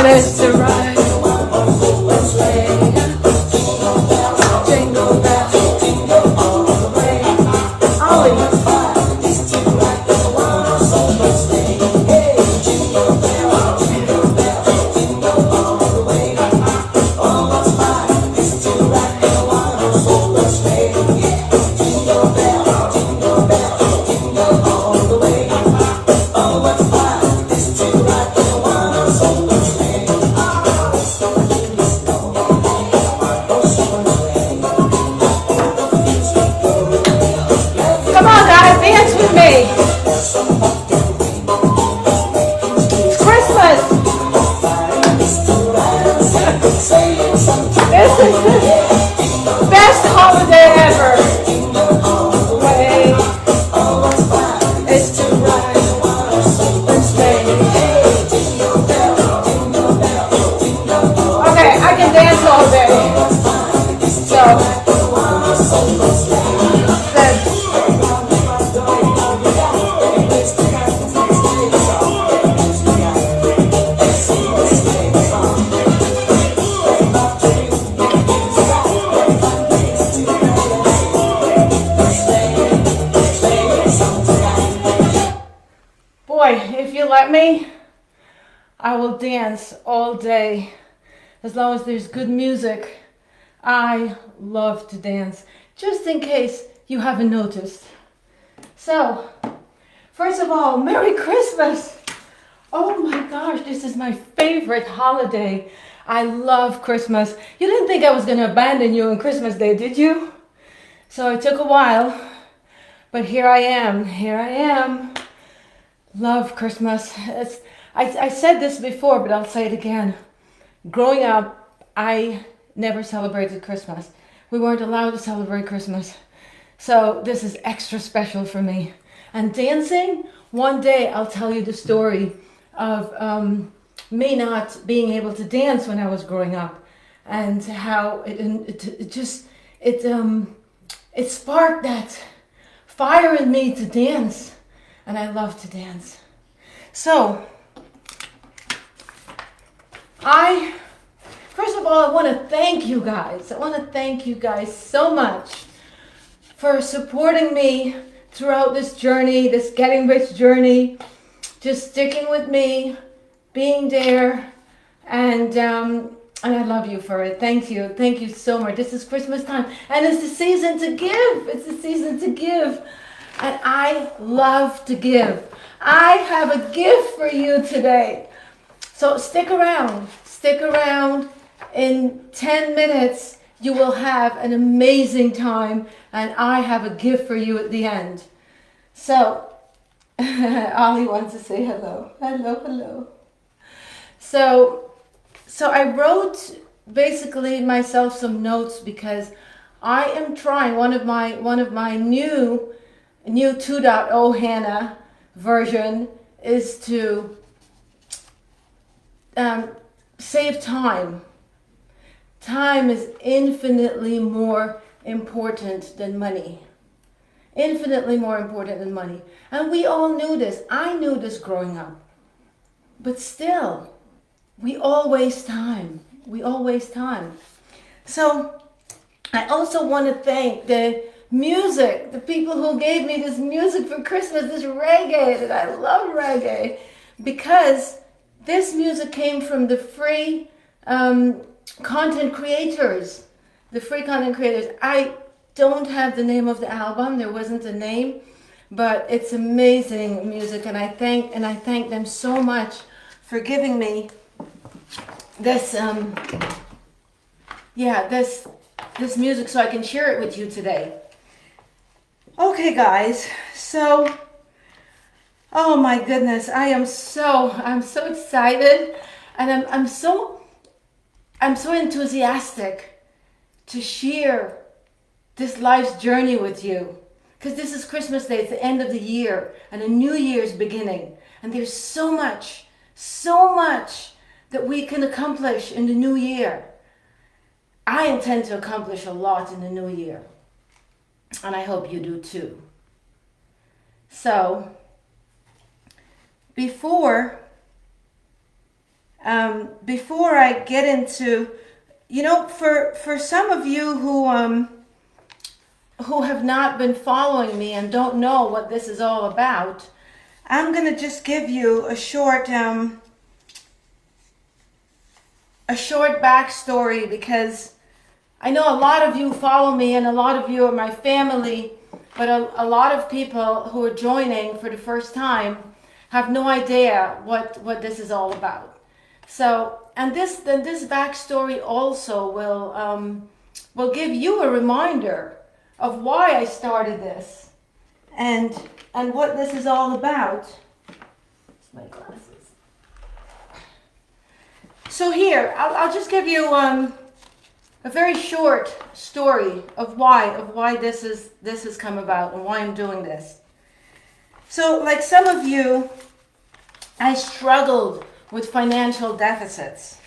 is to ride in a one-horse sleigh. Jingle bells, jingle all the way. Ollie. Come on, guys, dance with me. It's Christmas. This is the best holiday ever. Way is to ride and stay. Okay, I can dance all day. So. Boy, if you let me, I will dance all day as long as there's good music. I love to dance, just in case you haven't noticed. So, first of all, Merry Christmas! Oh my gosh, this is my favorite holiday. I love Christmas. You didn't think I was going to abandon you on Christmas Day, did you? So it took a while, but here I am. Here I am. Love Christmas. I said this before, but I'll say it again. Growing up, I never celebrated Christmas. We weren't allowed to celebrate Christmas. So this is extra special for me. And dancing, one day I'll tell you the story of me not being able to dance when I was growing up, and how it sparked that fire in me to dance. And I love to dance. So, first of all, I want to thank you guys. I want to thank you guys so much for supporting me throughout this journey, this getting rich journey, just sticking with me, being there, and I love you for it. Thank you so much. This is Christmas time, and it's the season to give. It's the season to give. And I love to give. I have a gift for you today. So stick around. Stick around. In 10 minutes, you will have an amazing time. And I have a gift for you at the end. So, Ollie wants to say hello. Hello. So I wrote basically myself some notes because I am trying one of my new 2.0 Hannah version is to save time. Time is infinitely more important than money. Infinitely more important than money. And we all knew this. I knew this growing up. But still, we all waste time. We all waste time. So I also want to thank the music, the people who gave me this music for Christmas, this reggae, that I love reggae, because this music came from the free content creators. The free content creators. I don't have the name of the album. There wasn't a name, but it's amazing music, and I thank them so much for giving me this this music so I can share it with you today. Okay, guys, so, oh my goodness, I'm so excited, and I'm so enthusiastic to share this life's journey with you, because this is Christmas Day. It's the end of the year, and a new year's beginning, and there's so much that we can accomplish in the new year. I intend to accomplish a lot in the new year. And I hope you do too. So, before before I get into, for some of you who have not been following me and don't know what this is all about, I'm going to just give you a short backstory, because I know a lot of you follow me and a lot of you are my family, but a lot of people who are joining for the first time have no idea what this is all about. So, and this backstory also will give you a reminder of why I started this and what this is all about. My glasses. So here, I'll just give you a very short story of why this has come about and why I'm doing this. So, like some of you, I struggled with financial deficits.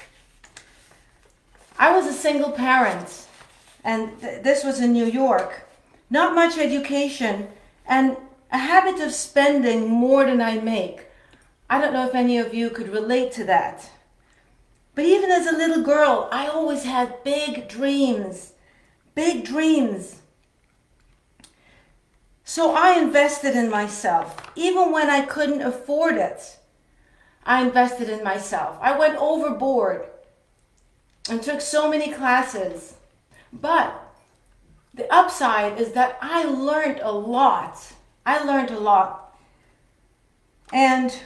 I was a single parent, and this was in New York. Not much education, and a habit of spending more than I make. I don't know if any of you could relate to that. But even as a little girl, I always had big dreams. Big dreams. So I invested in myself, even when I couldn't afford it. I invested in myself. I went overboard and took so many classes. But the upside is that I learned a lot. And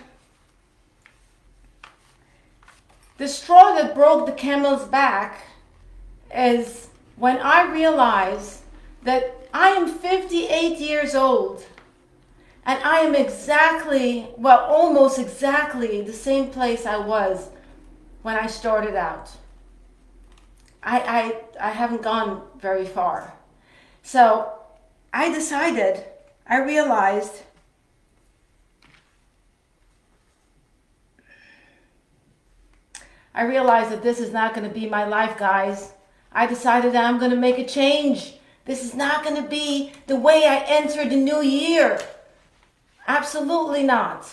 the straw that broke the camel's back is when I realized that I am 58 years old and I am almost exactly the same place I was when I started out. I haven't gone very far. So I realized that this is not going to be my life, guys. I decided that I'm going to make a change. This is not going to be the way I enter the new year. Absolutely not.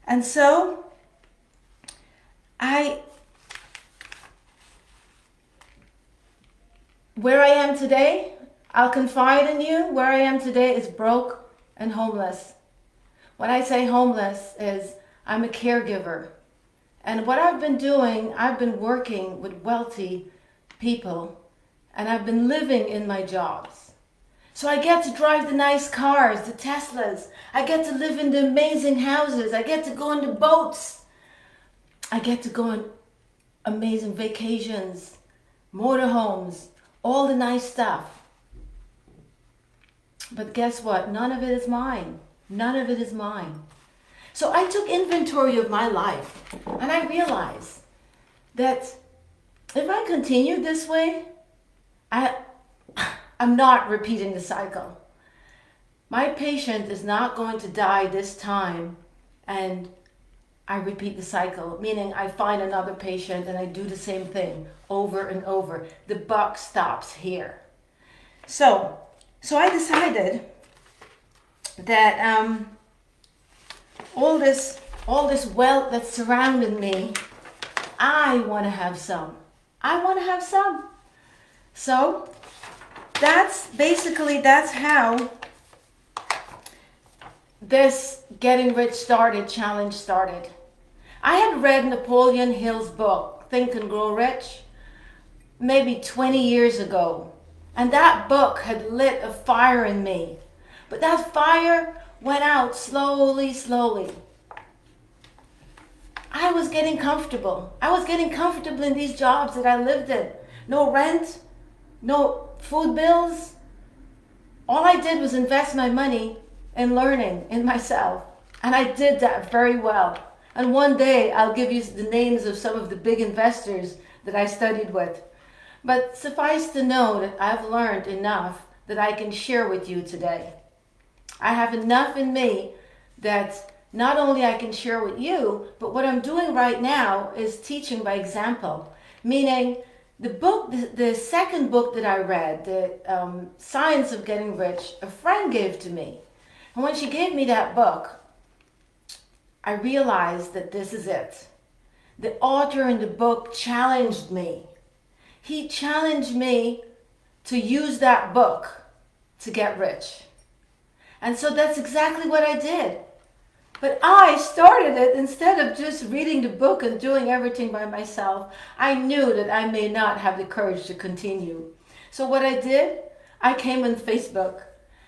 And so, where I am today, I'll confide in you, where I am today is broke and homeless. When I say homeless is I'm a caregiver. And what I've been doing, I've been working with wealthy people and I've been living in my jobs. So I get to drive the nice cars, the Teslas. I get to live in the amazing houses. I get to go on the boats. I get to go on amazing vacations, motorhomes, all the nice stuff. But guess what? None of it is mine. None of it is mine. So I took inventory of my life and I realized that if I continue this way, I'm not repeating the cycle. My patient is not going to die this time and I repeat the cycle, meaning I find another patient and I do the same thing over and over. The buck stops here. So I decided that all this wealth that's surrounding me, I want to have some. So that's how this Getting Rich challenge started. I had read Napoleon Hill's book, Think and Grow Rich, maybe 20 years ago. And that book had lit a fire in me. But that fire went out slowly. I was getting comfortable. In these jobs that I lived in. No rent, no food bills. All I did was invest my money in learning in myself. And I did that very well. And one day I'll give you the names of some of the big investors that I studied with. But suffice to know that I've learned enough that I can share with you today. I have enough in me that not only I can share with you, but what I'm doing right now is teaching by example. Meaning the second book that I read, the Science of Getting Rich, a friend gave to me. And when she gave me that book, I realized that this is it. the author in the book challenged me. He challenged me to use that book to get rich. And so that's exactly what I did. But I started it instead of just reading the book and doing everything by myself. I knew that I may not have the courage to continue. So what I did, I came on Facebook.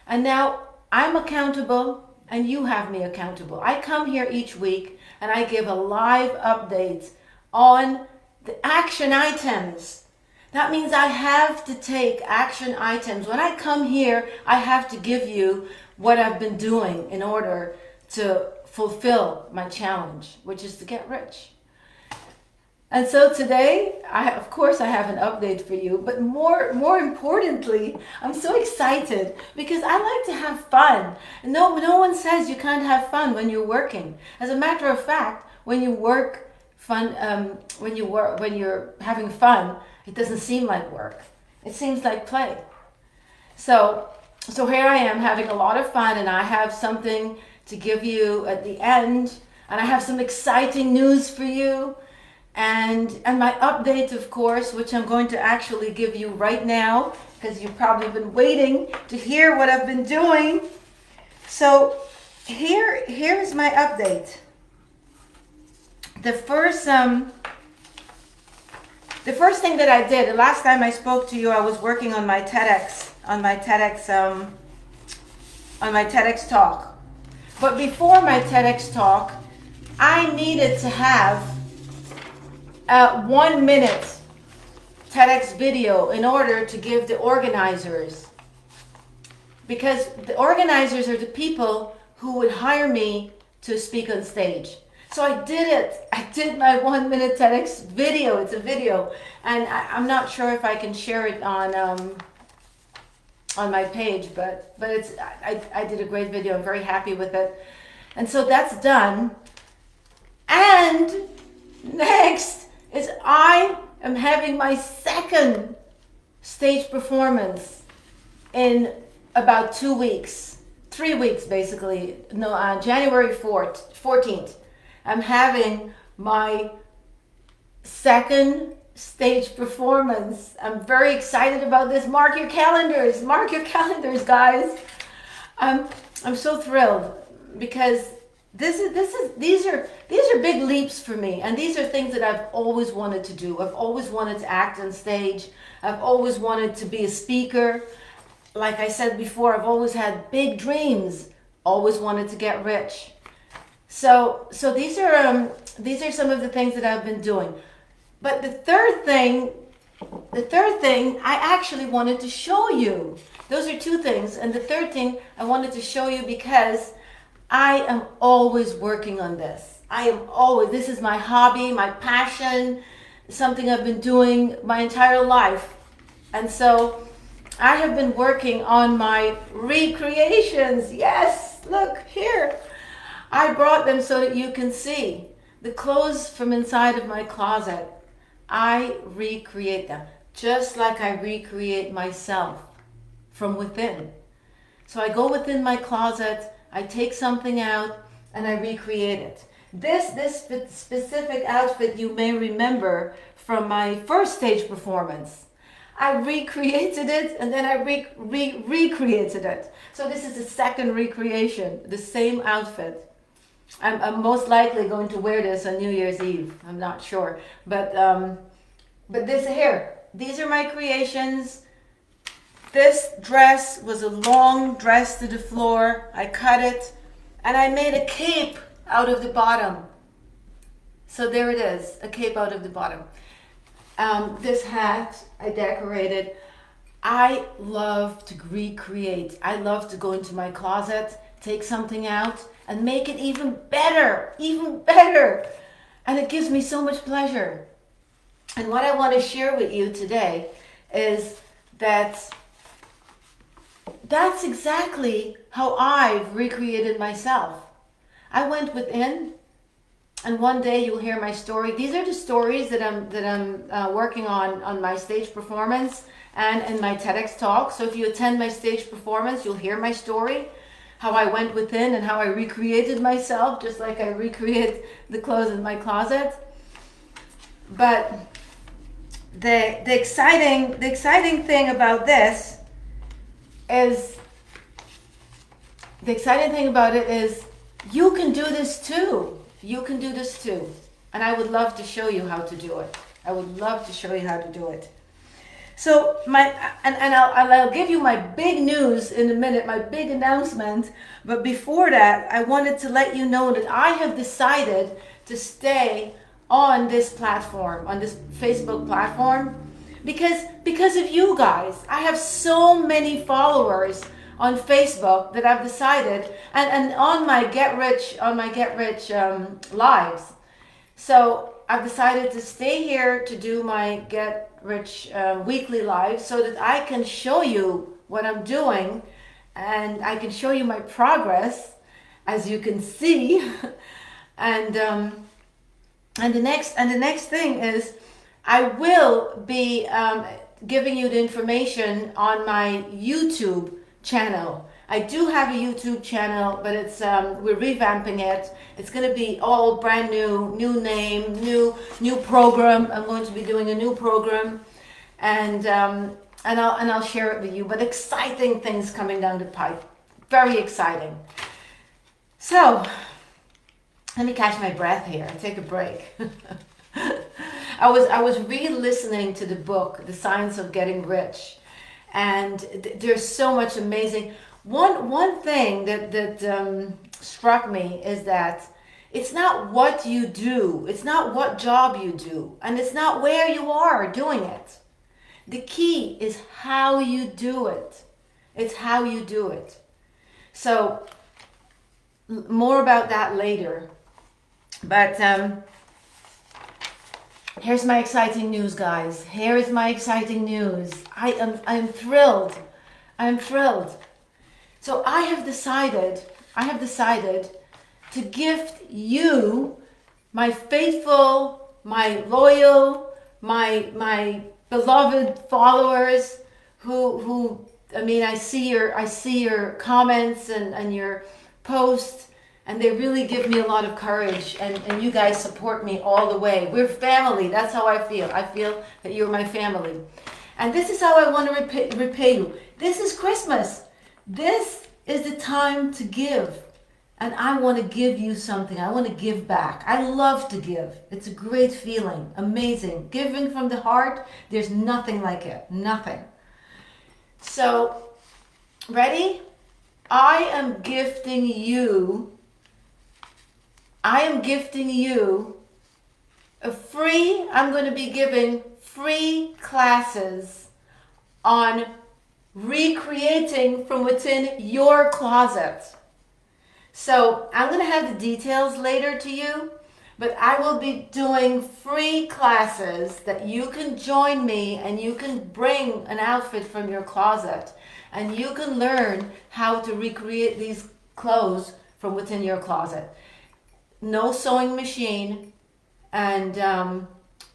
And now I'm accountable and you have me accountable. I come here each week and I give a live update on the action items. That means I have to take action items. When I come here, I have to give you what I've been doing in order to fulfill my challenge, which is to get rich. And so today, of course I have an update for you, but more importantly, I'm so excited because I like to have fun. No one says you can't have fun when you're working. As a matter of fact, when you work when you're having fun, it doesn't seem like work. It seems like play. So here I am having a lot of fun, and I have something to give you at the end, and I have some exciting news for you, and my update, of course, which I'm going to actually give you right now because you've probably been waiting to hear what I've been doing. So here's my update. The first thing that I did, the last time I spoke to you, I was working on my TEDx talk. But before my TEDx talk, I needed to have a 1 minute TEDx video in order to give the organizers. Because the organizers are the people who would hire me to speak on stage. So I did it. I did my 1 minute TEDx video. It's a video. And I'm not sure if I can share it on my page, but I did a great video. I'm very happy with it. And so that's done. And next is I am having my second stage performance in about 2 weeks. 3 weeks basically. No, January 14th. I'm having my second stage performance. I'm very excited about this. Mark your calendars. Mark your calendars, guys. I'm so thrilled because these are big leaps for me, and these are things that I've always wanted to do. I've always wanted to act on stage. I've always wanted to be a speaker. Like I said before, I've always had big dreams. Always wanted to get rich. So these are some of the things that I've been doing. But the third thing I actually wanted to show you. Those are two things. And the third thing I wanted to show you because I am always working on this. This is my hobby, my passion, something I've been doing my entire life. And so I have been working on my recreations. Yes, look here. I brought them so that you can see the clothes from inside of my closet. I recreate them just like I recreate myself from within. So I go within my closet, I take something out, and I recreate it. This specific outfit you may remember from my first stage performance. I recreated it and then I recreated it. So this is the second recreation, the same outfit. I'm most likely going to wear this on New Year's Eve. I'm not sure, but this here, these are my creations. This dress was a long dress to the floor. I cut it, and I made a cape out of the bottom. So there it is, a cape out of the bottom. This hat I decorated. I love to recreate. I love to go into my closet, take something out, and make it even better. And it gives me so much pleasure. And what I want to share with you today is that that's exactly how I've recreated myself. I went within, and one day you'll hear my story. These are the stories that I'm working on my stage performance and in my TEDx talk. So if you attend my stage performance, you'll hear my story, how I went within and how I recreated myself, just like I recreate the clothes in my closet. But the exciting thing about this is the exciting thing about it is you can do this too. You can do this too. And I would love to show you how to do it. I would love to show you how to do it. So I'll give you my big news in a minute, my big announcement. But before that, I wanted to let you know that I have decided to stay on this platform, on this Facebook platform, because of you guys. I have so many followers on Facebook that I've decided, and on my Get Rich lives. So I've decided to stay here to do my Get Rich weekly live so that I can show you what I'm doing and I can show you my progress, as you can see. and the next thing is I will be giving you the information on my YouTube channel. I do have a YouTube channel, but it's we're revamping it. It's going to be all brand new name, new program. I'm going to be doing a new program, and I'll share it with you. But exciting things coming down the pipe, very exciting. So let me catch my breath here and take a break. I was re-listening to the book, The Science of Getting Rich, and there's so much amazing. One thing that struck me is that it's not what you do, it's not what job you do, and it's not where you are doing it. The key is how you do it. It's how you do it. So more about that later. But here's my exciting news, guys. Here is my exciting news. I'm thrilled. I'm thrilled. So I have decided to gift you, my faithful, my loyal, my beloved followers who I mean, I see your comments and your posts, and they really give me a lot of courage, and you guys support me all the way. We're family. That's how I feel. I feel that you're my family. And this is how I want to repay you. This is Christmas. This is the time to give. And I want to give you something. I want to give back. I love to give. It's a great feeling. Amazing. Giving from the heart, there's nothing like it. Nothing. So, ready? I am gifting you I'm going to be giving free classes on recreating from within your closet. So I'm going to have the details later to you, but I will be doing free classes that you can join me, and you can bring an outfit from your closet and you can learn how to recreate these clothes from within your closet. No sewing machine, and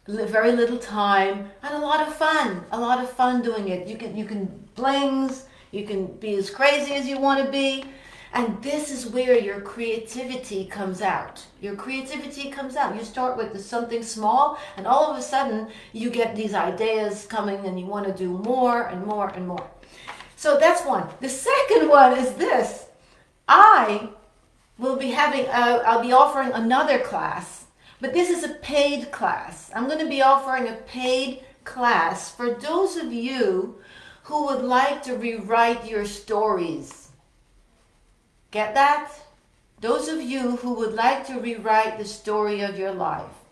very little time, and a lot of fun doing it. You can blings, you can be as crazy as you want to be, and this is where your creativity comes out. You start with something small, and all of a sudden you get these ideas coming, and you want to do more and more and more. So that's one. The second one is this. I'll be offering another class, but this is a paid class. I'm going to be offering a paid class for those of you who would like to rewrite your stories. Get that? Those of you who would like to rewrite the story of your life.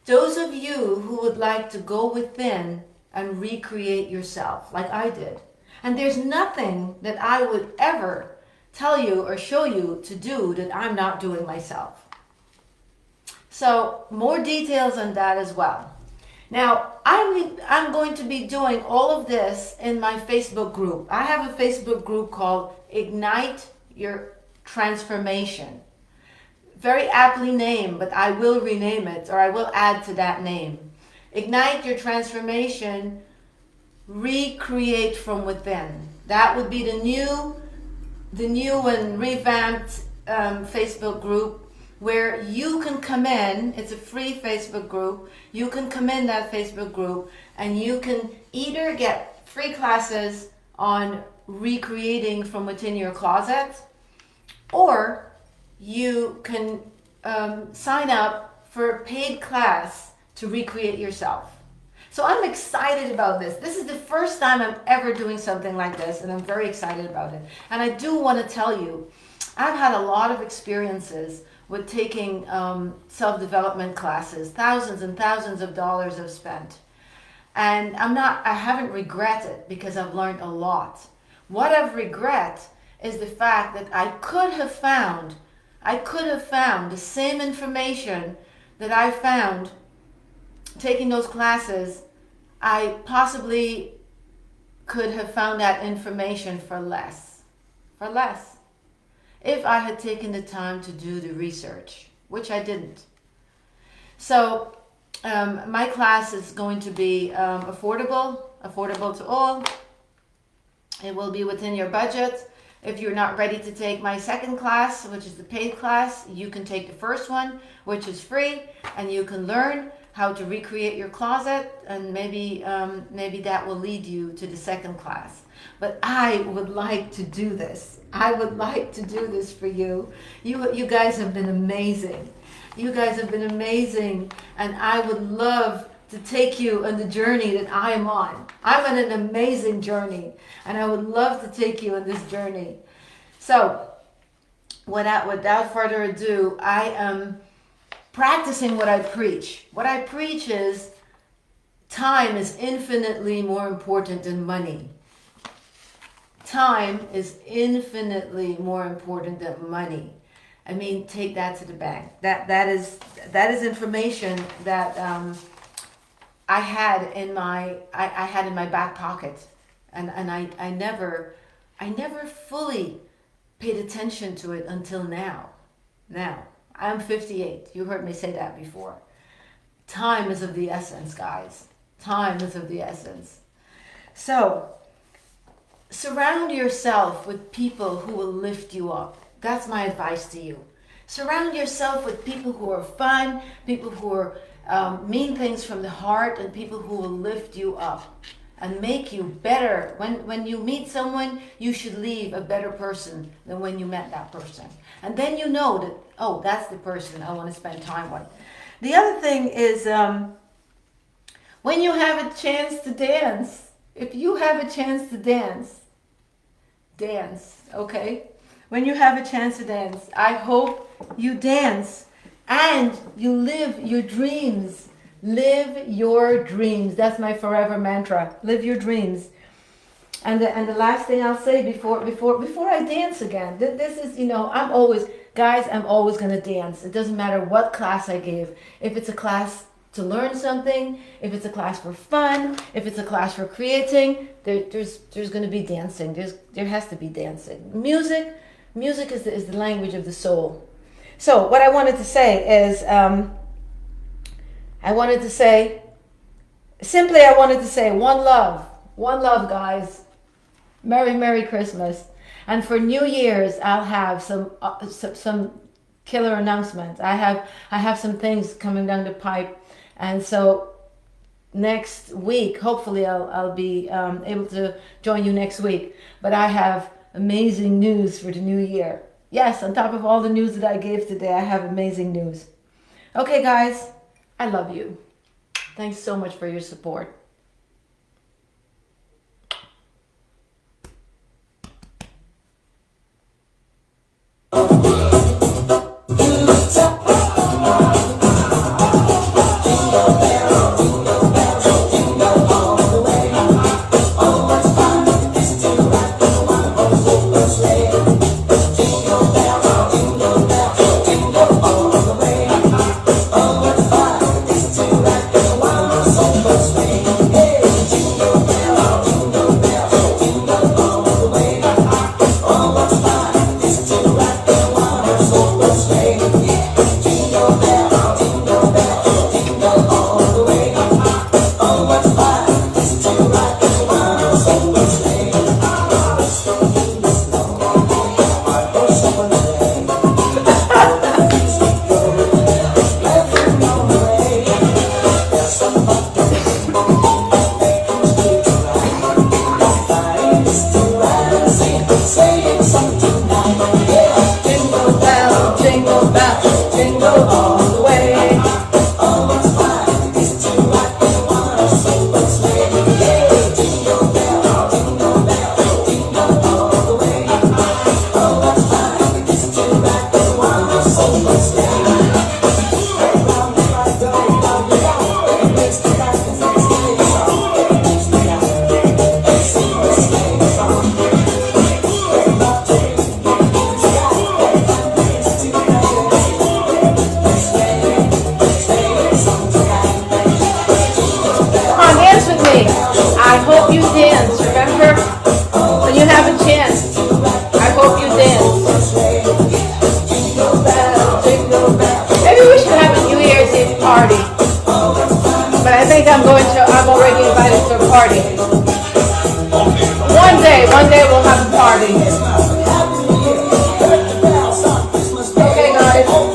Those of you who would like to go within and recreate yourself like I did. And there's nothing that I would ever tell you or show you to do that I'm not doing myself. So more details on that as well. Now, I'm going to be doing all of this in my Facebook group. I have a Facebook group called Ignite Your Transformation. Very aptly named, but I will rename it, or I will add to that name. Ignite Your Transformation, Recreate from Within. That would be the new and revamped Facebook group. where you can come in. It's a free Facebook group. You can come in that Facebook group and you can either get free classes on recreating from within your closet, or you can sign up for a paid class to recreate yourself. So I'm excited about this. This is the first time I'm ever doing something like this, and I'm very excited about it. And I do want to tell you, I've had a lot of experiences with taking self-development classes. Thousands and thousands of dollars I've spent. And I haven't regretted, because I've learned a lot. What I've regret is the fact that I could have found the same information that I found taking those classes. I possibly could have found that information for less, if I had taken the time to do the research, which I didn't. So my class is going to be affordable to all. It will be within your budget. If you're not ready to take my second class, which is the paid class, you can take the first one, which is free, and you can learn how to recreate your closet, and maybe that will lead you to the second class. But I would like to do this. I would like to do this for you. You guys have been amazing. You guys have been amazing, and I would love to take you on the journey that I am on. I'm on an amazing journey, and I would love to take you on this journey. So, without further ado, I am practicing what I preach. What I preach is time is infinitely more important than money. Time is infinitely more important than money. I mean, take that to the bank. That is information that I had in my back pocket, and I never fully paid attention to it until now. Now I'm 58. You heard me say that before. Time is of the essence, guys. Time is of the essence. So surround yourself with people who will lift you up. That's my advice to you. Surround yourself with people who are fun, people who are mean things from the heart, and people who will lift you up and make you better. When you meet someone, you should leave a better person than when you met that person. And then you know that, oh, that's the person I want to spend time with. The other thing is when you have a chance to dance, if you have a chance to dance, okay? When you have a chance to dance, I hope you dance and you live your dreams. Live your dreams. That's my forever mantra. Live your dreams. And the last thing I'll say before I dance again, this is, I'm always going to dance. It doesn't matter what class I give. If it's a class to learn something, if it's a class for fun, if it's a class for creating, there's going to be dancing. There has to be dancing. Music is the language of the soul. So what I wanted to say is, I wanted to say one love, guys. Merry Christmas. And for New Year's, I'll have some killer announcements. I have some things coming down the pipe, and so next week, hopefully, I'll be able to join you next week. But I have amazing news for the new year. Yes, on top of all the news that I gave today, I have amazing news. Okay, guys, I love you. Thanks so much for your support. Swing. I hope you dance. Remember, when you have a chance, I hope you dance. Maybe we should have a New Year's Eve party. But I think I'm already invited to a party. One day we'll have a party. Okay, guys.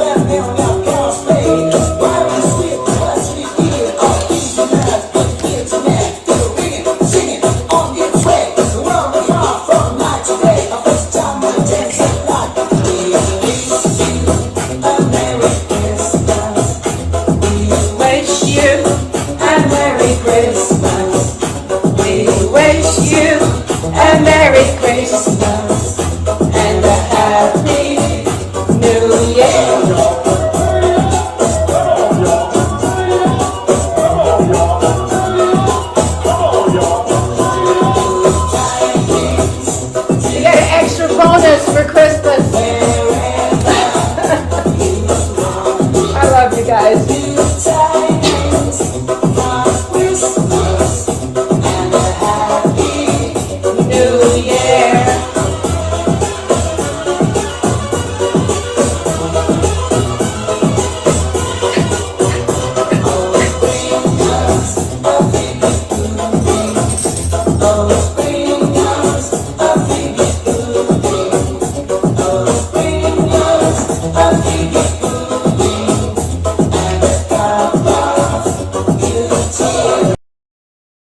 Merry Christmas and a Happy New Year. You get an extra bonus for Christmas. I love you guys.